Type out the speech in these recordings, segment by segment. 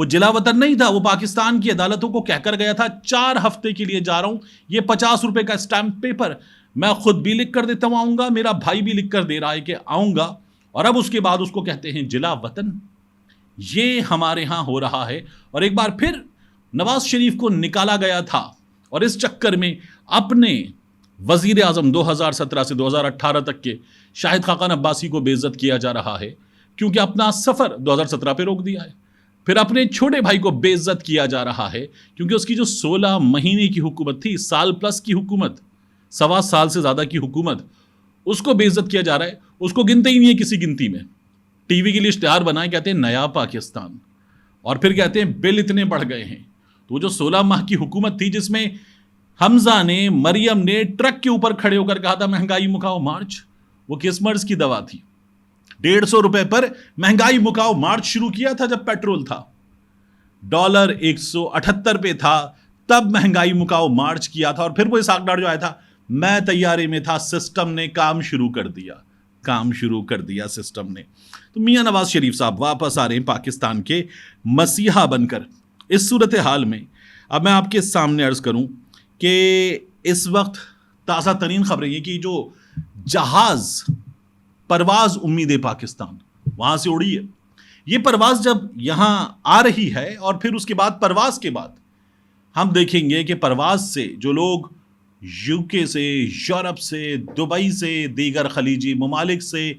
وہ جلا وطن نہیں تھا، وہ پاکستان کی عدالتوں کو کہہ کر گیا تھا 4 ہفتے کے لیے جا رہا ہوں، یہ 50 روپے کا اسٹیمپ پیپر میں خود بھی لکھ کر دیتا ہوں آؤں گا، میرا بھائی بھی لکھ کر دے رہا ہے کہ آؤں گا، اور اب اس کے بعد اس کو کہتے ہیں جلا وطن. یہ ہمارے ہاں ہو رہا ہے. اور ایک بار پھر نواز شریف کو نکالا گیا تھا اور اس چکر میں اپنے وزیر اعظم 2017 سے 2018 تک کے شاہد خاقان عباسی کو بے عزت کیا جا رہا ہے کیونکہ اپنا سفر 2017 پہ روک دیا ہے. پھر اپنے چھوٹے بھائی کو بے عزت کیا جا رہا ہے کیونکہ اس کی جو 16 مہینے کی حکومت تھی، سال پلس کی حکومت، 1.25 سال سے زیادہ کی حکومت، اس کو بے عزت کیا جا رہا ہے. اس کو گنتے ہی نہیں ہے کسی گنتی میں. ٹی وی کے لیے اشتہار بنائے، کہتے ہیں نیا پاکستان، اور پھر کہتے ہیں بل اتنے بڑھ گئے ہیں. تو وہ جو 16 ماہ کی حکومت تھی جس میں حمزہ نے، مریم نے ٹرک کے اوپر کھڑے ہو کر کہا تھا مہنگائی مکاؤ مارچ، وہ کس مرض کی دوا تھی؟ 150 روپے پر مہنگائی مکاؤ مارچ شروع کیا تھا جب پیٹرول تھا، ڈالر 178 پہ تھا، تب مہنگائی مکاؤ مارچ کیا تھا. اور پھر وہ اسحاق ڈار جو آیا تھا، میں طیارے میں تھا، سسٹم نے کام شروع کر دیا سسٹم نے. تو میاں نواز شریف صاحب واپس آ رہے ہیں پاکستان کے مسیحا بن کر. اس صورتحال میں اب میں آپ کے سامنے عرض کروں کہ اس وقت تازہ ترین خبریں یہ کہ جو جہاز پرواز امید پاکستان وہاں سے اڑی ہے، یہ پرواز جب یہاں آ رہی ہے اور پھر اس کے بعد پرواز کے بعد ہم دیکھیں گے کہ پرواز سے جو لوگ یو کے سے، یورپ سے، دبئی سے، دیگر خلیجی ممالک سے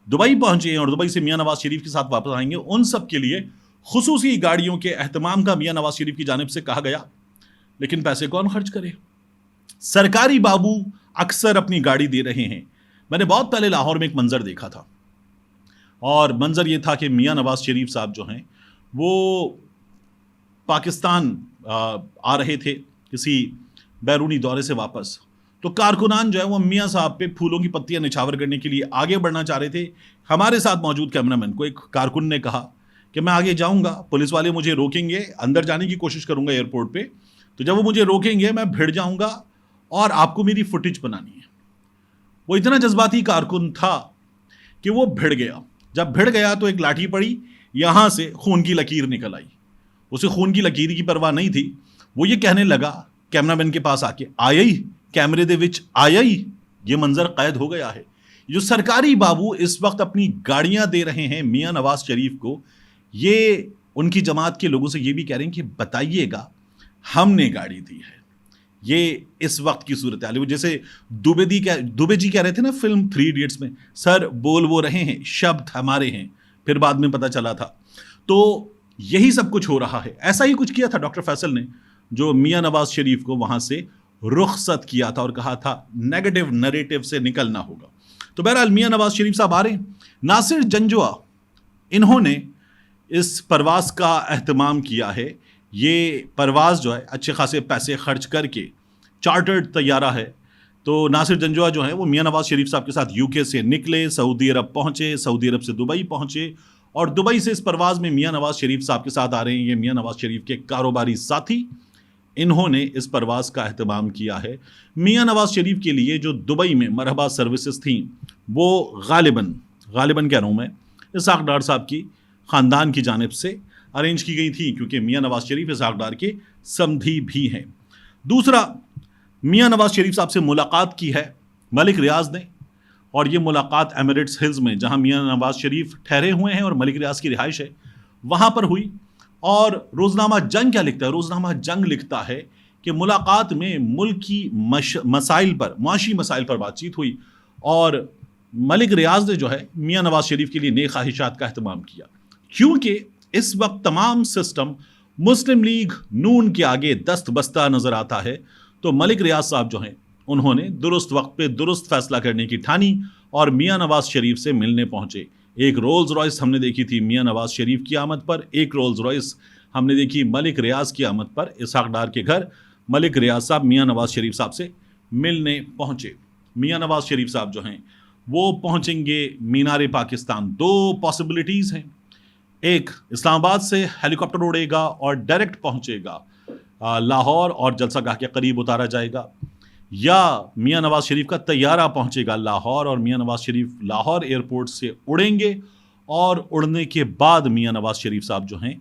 دبئی پہنچے ہیں اور دبئی سے میاں نواز شریف کے ساتھ واپس آئیں گے، ان سب کے لیے خصوصی گاڑیوں کے اہتمام کا میاں نواز شریف کی جانب سے کہا گیا. لیکن پیسے کون خرچ کرے؟ سرکاری بابو اکثر اپنی گاڑی دے رہے ہیں. میں نے بہت پہلے لاہور میں ایک منظر دیکھا تھا، اور منظر یہ تھا کہ میاں نواز شریف صاحب جو ہیں وہ پاکستان آ رہے تھے کسی بیرونی دورے سے واپس، تو کارکنان جو ہے وہ میاں صاحب پہ پھولوں کی پتیاں نچھاور کرنے کے لیے آگے بڑھنا چاہ رہے تھے. ہمارے ساتھ موجود کیمرہ مین کو ایک کارکن نے کہا کہ میں آگے جاؤں گا، پولیس والے مجھے روکیں گے، اندر جانے کی کوشش کروں گا ایئرپورٹ پہ، تو جب وہ مجھے روکیں گے میں بھیڑ جاؤں گا اور آپ کو میری فوٹیج بنانی ہے. وہ اتنا جذباتی کارکن تھا کہ وہ بھیڑ گیا. جب بھیڑ گیا تو ایک لاٹھی پڑی، یہاں سے خون کی لکیر نکل آئی. اسے خون کی لکیر کی پرواہ نہیں تھی. وہ یہ کہنے لگا کیمرہ مین کے پاس آ کے، آیا ہی کیمرے دے وچ آیا ہی، یہ منظر قید ہو گیا ہے. جو سرکاری بابو اس وقت اپنی گاڑیاں دے رہے ہیں میاں نواز شریف کو، یہ ان کی جماعت کے لوگوں سے یہ بھی کہہ رہے ہیں کہ بتائیے گا ہم نے گاڑی دی ہے. یہ اس وقت کی صورتحال ہے. جیسے دوبے جی کہہ رہے تھے نا فلم 3 ایڈیٹس میں، سر بول وہ رہے ہیں، شبد ہمارے ہیں، پھر بعد میں پتہ چلا تھا. تو یہی سب کچھ ہو رہا ہے. ایسا ہی کچھ کیا تھا ڈاکٹر فیصل نے، جو میاں نواز شریف کو وہاں سے رخصت کیا تھا اور کہا تھا نیگیٹو نریٹو سے نکلنا ہوگا. تو بہرحال میاں نواز شریف صاحب آ رہے ہیں. ناصر جنجوعہ انہوں نے اس پرواز کا اہتمام کیا ہے. یہ پرواز جو ہے اچھے خاصے پیسے خرچ کر کے چارٹرڈ طیارہ ہے. تو ناصر جنجوعہ جو ہے وہ میاں نواز شریف صاحب کے ساتھ یو کے سے نکلے، سعودی عرب پہنچے، سعودی عرب سے دبئی پہنچے، اور دبئی سے اس پرواز میں میاں نواز شریف صاحب کے ساتھ آ رہے ہیں. یہ میاں نواز شریف کے کاروباری ساتھی، انہوں نے اس پرواز کا اہتمام کیا ہے. میاں نواز شریف کے لیے جو دبئی میں مرحبا سروسز تھیں وہ غالباً کہہ رہا ہوں میں اسحاق ڈار صاحب کی خاندان کی جانب سے ارینج کی گئی تھی، کیونکہ میاں نواز شریف اسحاق ڈار کے سمدھی بھی ہیں. دوسرا، میاں نواز شریف صاحب سے ملاقات کی ہے ملک ریاض نے، اور یہ ملاقات ایمریٹس ہلز میں جہاں میاں نواز شریف ٹھہرے ہوئے ہیں اور ملک ریاض کی رہائش ہے وہاں پر ہوئی. اور روزنامہ جنگ کیا لکھتا ہے؟ روزنامہ جنگ لکھتا ہے کہ ملاقات میں ملکی مسائل پر، معاشی مسائل پر بات چیت ہوئی، اور ملک ریاض نے جو ہے میاں نواز شریف کے لیے نیک خواہشات کا اہتمام کیا. کیونکہ اس وقت تمام سسٹم مسلم لیگ نون کے آگے دست بستہ نظر آتا ہے، تو ملک ریاض صاحب جو ہیں انہوں نے درست وقت پہ درست فیصلہ کرنے کی ٹھانی اور میاں نواز شریف سے ملنے پہنچے. ایک رولز رائس ہم نے دیکھی تھی میاں نواز شریف کی آمد پر، ایک رولز رائس ہم نے دیکھی ملک ریاض کی آمد پر. اسحاق ڈار کے گھر ملک ریاض صاحب میاں نواز شریف صاحب سے ملنے پہنچے. میاں نواز شریف صاحب جو ہیں وہ پہنچیں گے مینار پاکستان. 2 پاسبلٹیز ہیں، ایک اسلام آباد سے ہیلی کاپٹر اڑے گا اور ڈائریکٹ پہنچے گا لاہور اور جلسہ گاہ کے قریب اتارا جائے گا، یا میاں نواز شریف کا طیارہ پہنچے گا لاہور اور میاں نواز شریف لاہور ایئرپورٹ سے اڑیں گے، اور اڑنے کے بعد میاں نواز شریف صاحب جو ہیں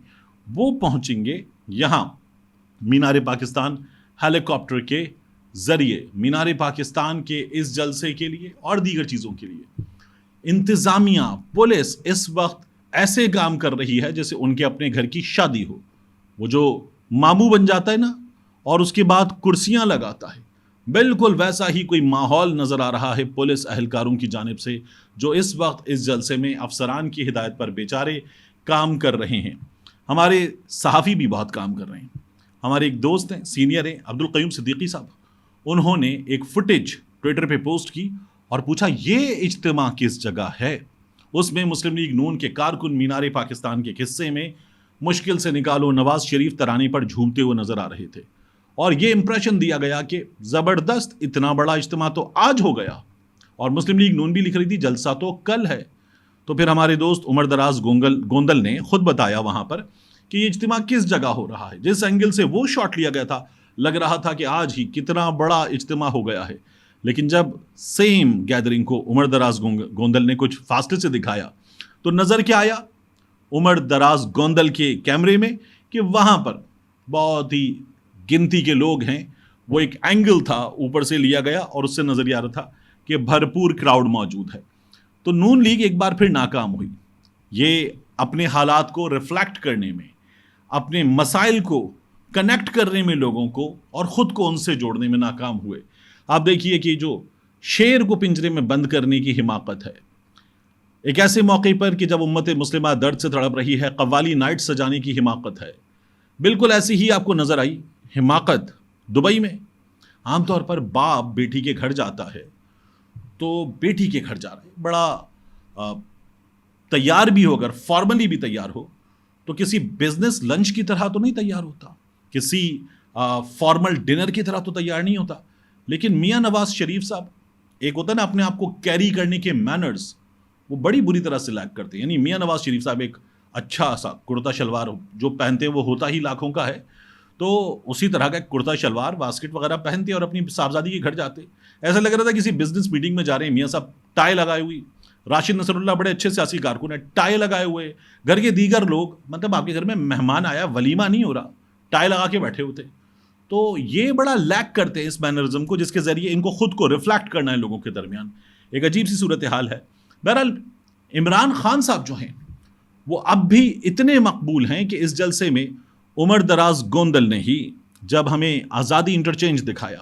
وہ پہنچیں گے یہاں مینار پاکستان ہیلی کاپٹر کے ذریعے مینار پاکستان کے اس جلسے کے لیے اور دیگر چیزوں کے لیے. انتظامیہ پولیس اس وقت ایسے کام کر رہی ہے جیسے ان کے اپنے گھر کی شادی ہو. وہ جو ماموں بن جاتا ہے نا اور اس کے بعد کرسیاں لگاتا ہے, بالکل ویسا ہی کوئی ماحول نظر آ رہا ہے پولیس اہلکاروں کی جانب سے, جو اس وقت اس جلسے میں افسران کی ہدایت پر بیچارے کام کر رہے ہیں. ہمارے صحافی بھی بہت کام کر رہے ہیں. ہمارے ایک دوست ہیں, سینئر ہیں, عبدالقیوم صدیقی صاحب, انہوں نے ایک فوٹیج ٹویٹر پہ پوسٹ کی اور پوچھا یہ اجتماع کس جگہ ہے. اس میں مسلم لیگ نون کے کارکن مینار پاکستان کے قصے میں مشکل سے نکالو نواز شریف ترانے پر جھومتے ہوئے نظر آ رہے تھے, اور یہ امپریشن دیا گیا کہ زبردست اتنا بڑا اجتماع تو آج ہو گیا. اور مسلم لیگ نون بھی لکھ رہی تھی جلسہ تو کل ہے. تو پھر ہمارے دوست عمر دراز گوندل نے خود بتایا وہاں پر کہ یہ اجتماع کس جگہ ہو رہا ہے. جس اینگل سے وہ شاٹ لیا گیا تھا لگ رہا تھا کہ آج ہی کتنا بڑا اجتماع ہو گیا ہے, لیکن جب سیم گیدرنگ کو عمر دراز گوندل نے کچھ فاصلے سے دکھایا تو نظر کیا آیا عمر دراز گوندل کے کیمرے میں کہ وہاں پر بہت ہی گنتی کے لوگ ہیں. وہ ایک اینگل تھا اوپر سے لیا گیا اور اس سے نظر آ رہا تھا کہ بھرپور کراؤڈ موجود ہے. تو نون لیگ ایک بار پھر ناکام ہوئی. یہ اپنے حالات کو ریفلیکٹ کرنے میں, اپنے مسائل کو کنیکٹ کرنے میں لوگوں کو اور خود کو ان سے جوڑنے میں ناکام ہوئے. آپ دیکھیے کہ جو شیر کو پنجرے میں بند کرنے کی حماقت ہے, ایک ایسے موقع پر کہ جب امت مسلمہ درد سے تڑپ رہی ہے قوالی نائٹ سجانے کی حماقت ہے, بالکل ایسی ہی آپ کو نظر آئی حماقت دبئی میں. عام طور پر باپ بیٹی کے گھر جاتا ہے تو بیٹی کے گھر جا رہا ہے, بڑا تیار بھی ہو, اگر فارملی بھی تیار ہو تو کسی بزنس لنچ کی طرح تو نہیں تیار ہوتا, کسی فارمل ڈنر کی طرح تو تیار نہیں ہوتا. لیکن میاں نواز شریف صاحب, ایک ہوتا ہے نا اپنے آپ کو کیری کرنے کے مینرز, وہ بڑی بری طرح سے لیک کرتے ہیں. یعنی میاں نواز شریف صاحب ایک اچھا سا کرتا شلوار جو پہنتے ہیں وہ ہوتا ہی لاکھوں کا ہے, تو اسی طرح کا ایک کرتا شلوار واسکٹ وغیرہ پہنتے اور اپنی صاحبزادی کے گھر جاتے. ایسا لگ رہا تھا کسی بزنس میٹنگ میں جا رہے ہیں. میاں صاحب ٹائی لگائے ہوئی, راشد نصر اللہ بڑے اچھے سیاسی کارکن ہیں, ٹائی لگائے ہوئے, گھر کے دیگر لوگ, مطلب آپ کے گھر میں مہمان آیا, ولیمہ نہیں ہو رہا, ٹائی لگا کے بیٹھے ہوتے. تو یہ بڑا لیک کرتے ہیں اس مینرزم کو, جس کے ذریعے ان کو خود کو ریفلیکٹ کرنا ہے لوگوں کے درمیان. ایک عجیب سی صورتحال ہے. بہرحال عمران خان صاحب جو ہیں وہ اب بھی اتنے مقبول ہیں کہ اس جلسے میں عمر دراز گوندل نے ہی جب ہمیں آزادی انٹرچینج دکھایا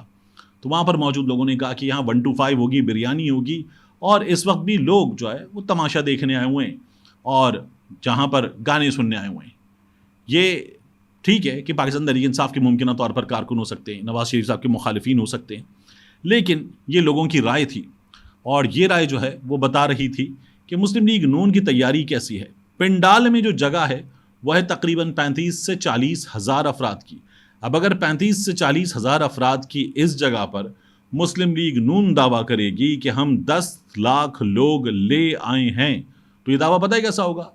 تو وہاں پر موجود لوگوں نے کہا کہ یہاں 125 ہوگی, بریانی ہوگی, اور اس وقت بھی لوگ جو ہے وہ تماشا دیکھنے آئے ہوئے ہیں اور جہاں پر گانے سننے آئے ہوئے ہیں. یہ ٹھیک ہے کہ پاکستان تحریک انصاف کے ممکنہ طور پر کارکن ہو سکتے ہیں, نواز شریف صاحب کے مخالفین ہو سکتے ہیں, لیکن یہ لوگوں کی رائے تھی, اور یہ رائے جو ہے وہ بتا رہی تھی کہ مسلم لیگ نون کی تیاری کیسی ہے. پنڈال میں جو جگہ ہے وہ ہے تقریباً 35 سے 40 ہزار افراد کی. اب اگر 35 سے 40 ہزار افراد کی اس جگہ پر مسلم لیگ نون دعویٰ کرے گی کہ ہم 10 لاکھ لوگ لے آئے ہیں, تو یہ دعویٰ پتہ ہے کیسا ہوگا؟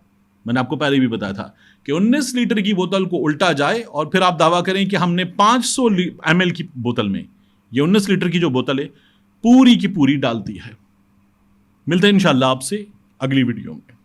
میں نے آپ کو پہلے بھی بتایا تھا کہ 19 لیٹر کی بوتل کو الٹا جائے اور پھر آپ دعویٰ کریں کہ ہم نے 500 ml کی بوتل میں یہ 19 لیٹر کی جو بوتل ہے پوری کی پوری ڈالتی ہے. ملتے ہیں انشاءاللہ آپ سے اگلی ویڈیو میں.